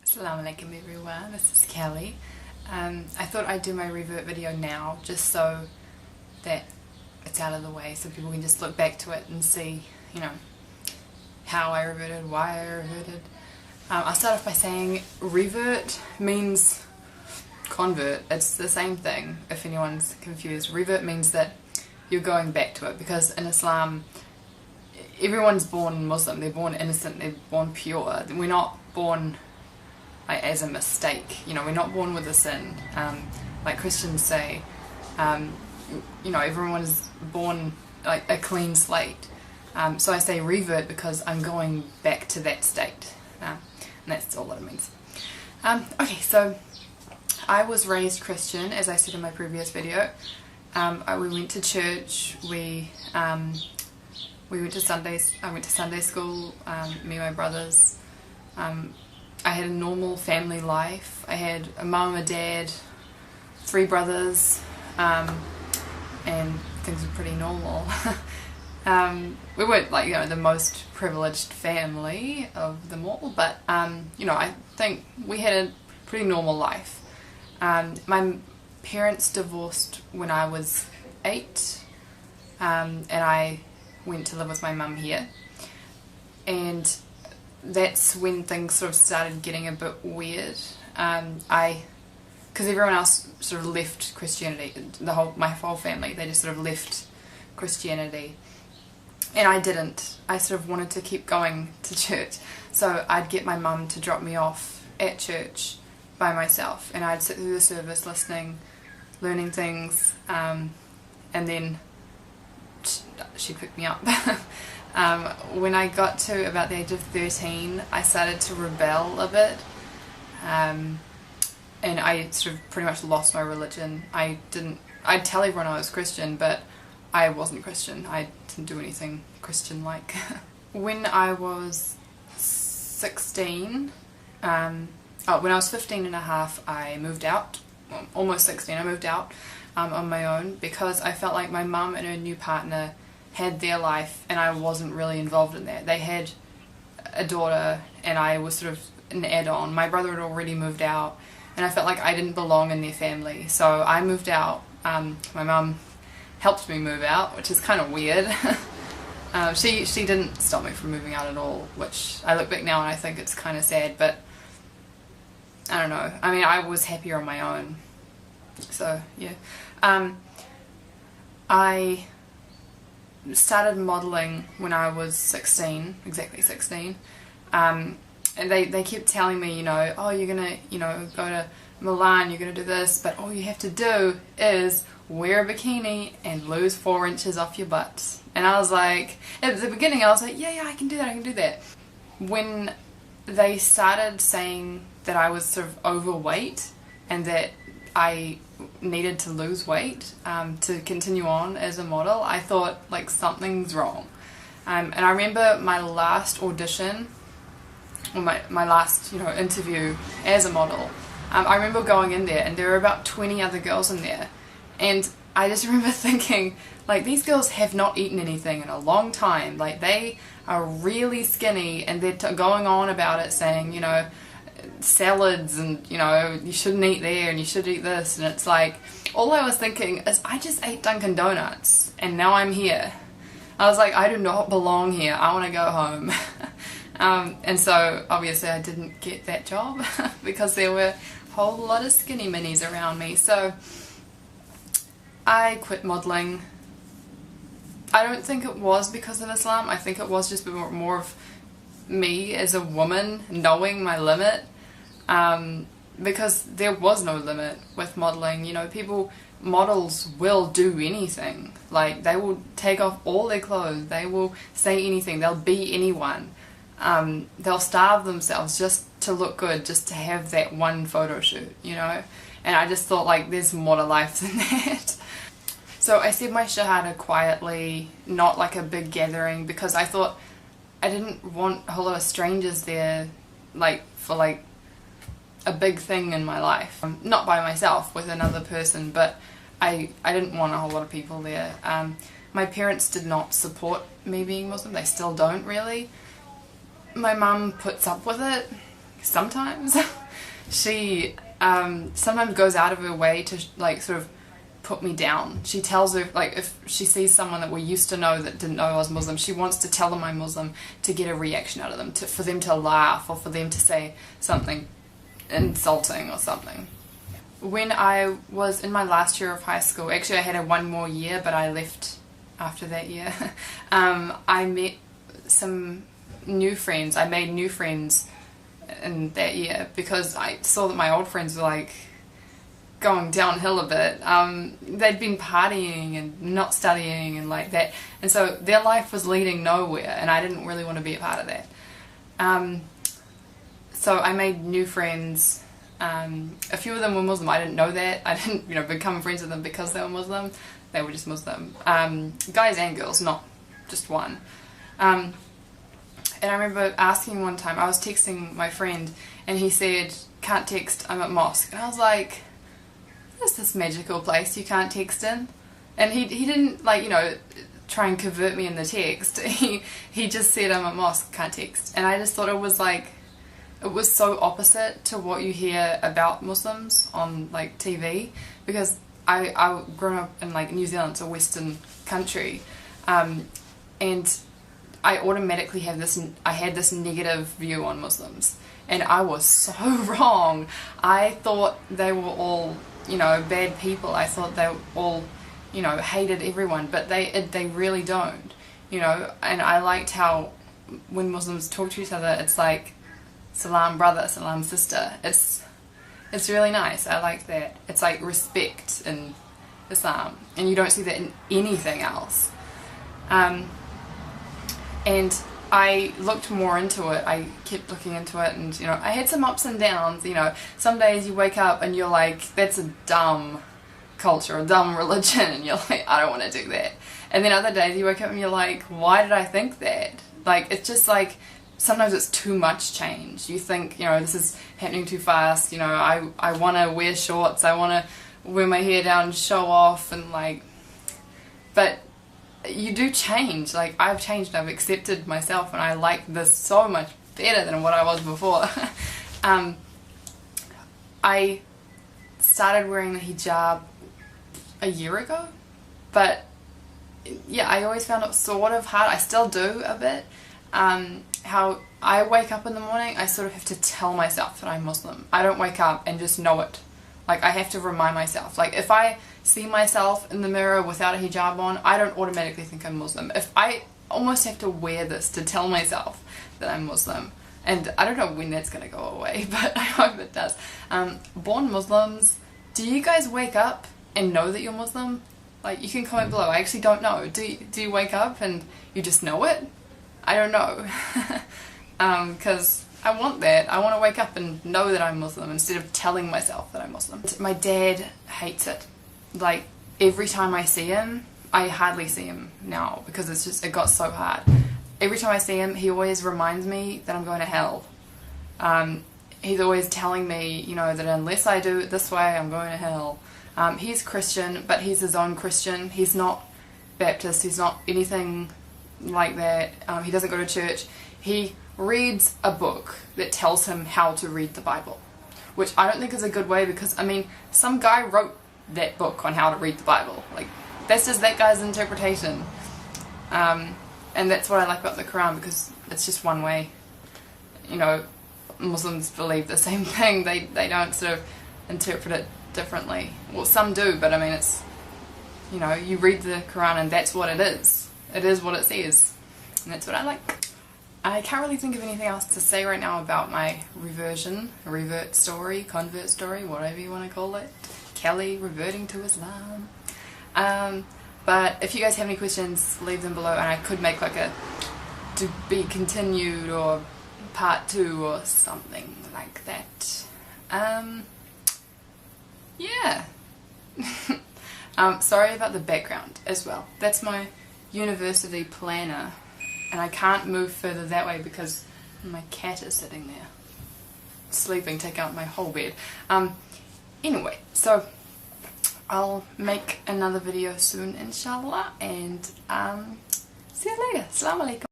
Assalamu alaikum everyone, this is Kelly. I thought I'd do my revert video now just so that it's out of the way so people can just look back to it and see, how I reverted, why I reverted. I'll start off by saying revert means convert. It's the same thing if anyone's confused. Revert means that you're going back to it, because in Islam everyone's born Muslim, they're born innocent, they're born pure. We're not born as a mistake, we're not born with a sin, like Christians say. Everyone is born like a clean slate. So I say revert because I'm going back to that state, and that's all that it means. Okay, so I was raised Christian, as I said in my previous video. We went to church, we went to Sundays. I went to Sunday school, me and my brothers. I had a normal family life. I had a mum, a dad, 3 brothers, and things were pretty normal. We weren't like, the most privileged family of them all, but, I think we had a pretty normal life. My parents divorced when I was 8, and I went to live with my mum here, and that's when things sort of started getting a bit weird. Because everyone else sort of left Christianity, my whole family, they just sort of left Christianity, and I didn't. I sort of wanted to keep going to church, so I'd get my mum to drop me off at church by myself, and I'd sit through the service listening, learning things, and then she'd pick me up. When I got to about the age of 13, I started to rebel a bit, and I sort of pretty much lost my religion. I'd tell everyone I was Christian, but I wasn't Christian. I didn't do anything Christian-like. When I was 16, when I was 15 and a half, I moved out. Well, almost 16, I moved out on my own, because I felt like my mum and her new partner had their life and I wasn't really involved in that. They had a daughter and I was sort of an add-on. My brother had already moved out and I felt like I didn't belong in their family, so I moved out. My mum helped me move out, which is kind of weird. She didn't stop me from moving out at all, which I look back now and I think it's kind of sad, but I don't know. I mean, I was happier on my own. So, yeah. I started modelling when I was 16, exactly 16. And they kept telling me, oh, you're gonna, go to Milan, you're gonna do this, but all you have to do is wear a bikini and lose 4 inches off your butt. And I was like, at the beginning I was like, yeah, I can do that. When they started saying that I was sort of overweight and that I needed to lose weight to continue on as a model, I thought like something's wrong. And I remember my last audition, or my last interview as a model. I remember going in there and there were about 20 other girls in there, and I just remember thinking, like, these girls have not eaten anything in a long time. Like, they are really skinny and they're going on about it, saying, salads and you shouldn't eat there and you should eat this, and it's like, all I was thinking is I just ate Dunkin' Donuts and now I'm here. I was like, I do not belong here, I want to go home. And so obviously I didn't get that job because there were a whole lot of skinny minis around me, so I quit modelling. I don't think it was because of Islam. I think it was just more of me as a woman knowing my limit, because there was no limit with modelling. Models will do anything. Like, they will take off all their clothes, they will say anything, they'll be anyone. They'll starve themselves just to look good, just to have that one photo shoot, and I just thought, like, there's more to life than that. So I said my shahada quietly, not like a big gathering, because I thought I didn't want a whole lot of strangers there, like, for like a big thing in my life. Not by myself, with another person, but I didn't want a whole lot of people there. My parents did not support me being Muslim, they still don't really. My mum puts up with it, sometimes she sometimes goes out of her way to like sort of put me down. She tells her, like, if she sees someone that we used to know that didn't know I was Muslim, she wants to tell them I'm Muslim to get a reaction out of them, for them to laugh or for them to say something insulting or something. When I was in my last year of high school, actually I had one more year but I left after that year, I met some new friends. I made new friends in that year because I saw that my old friends were like going downhill a bit. They'd been partying and not studying and like that, and so their life was leading nowhere and I didn't really want to be a part of that. So I made new friends. A few of them were Muslim. I didn't know that. I didn't, become friends with them because they were Muslim. They were just Muslim. Guys and girls, not just one. And I remember asking one time, I was texting my friend and he said, "Can't text, I'm at mosque." And I was like, "There's this magical place you can't text in." And he didn't try and convert me in the text. He just said, "I'm at mosque, can't text." And I just thought it was so opposite to what you hear about Muslims on like TV, because I grew up in like New Zealand, it's a Western country, and I automatically had this negative view on Muslims, and I was so wrong. I thought they were all bad people. I thought they all hated everyone, but they really don't, and I liked how when Muslims talk to each other it's like salam brother, salam sister. It's really nice. I like that. It's like respect in Islam, and you don't see that in anything else. And I looked more into it. I kept looking into it, and I had some ups and downs. Some days you wake up and you're like, that's a dumb culture, a dumb religion, and you're like, I don't want to do that. And then other days you wake up and you're like, why did I think that? Like, it's just like, sometimes it's too much change. You think, this is happening too fast. I want to wear shorts, I want to wear my hair down and show off, and like, but you do change. Like, I've changed, I've accepted myself, and I like this so much better than what I was before. I started wearing the hijab a year ago, but yeah, I always found it sort of hard. I still do a bit. How I wake up in the morning, I sort of have to tell myself that I'm Muslim. I don't wake up and just know it. Like, I have to remind myself. Like, if I see myself in the mirror without a hijab on, I don't automatically think I'm Muslim. If I almost have to wear this to tell myself that I'm Muslim. And I don't know when that's going to go away, but I hope it does. Born Muslims, do you guys wake up and know that you're Muslim? Like, you can comment below. I actually don't know. Do you wake up and you just know it? I don't know. Because I want that. I want to wake up and know that I'm Muslim instead of telling myself that I'm Muslim. My dad hates it. Like, every time I see him, I hardly see him now because it got so hard. Every time I see him, he always reminds me that I'm going to hell. He's always telling me, that unless I do it this way, I'm going to hell. He's Christian, but he's his own Christian. He's not Baptist. He's not anything like that. He doesn't go to church. He reads a book that tells him how to read the Bible, which I don't think is a good way, because some guy wrote that book on how to read the Bible. Like, that's just that guy's interpretation, and that's what I like about the Quran, because it's just one way. Muslims believe the same thing. They don't sort of interpret it differently. Well, some do, but it's you read the Quran and that's what it is. It is what it says, and that's what I like. I can't really think of anything else to say right now about my convert story, whatever you want to call it. Kelly reverting to Islam. But if you guys have any questions, leave them below, and I could make like a to be continued or part 2 or something like that. Yeah. Sorry about the background as well. That's my university planner, and I can't move further that way because my cat is sitting there sleeping, taking up my whole bed. Anyway, so I'll make another video soon, inshallah, and see you later. Assalamu alaikum.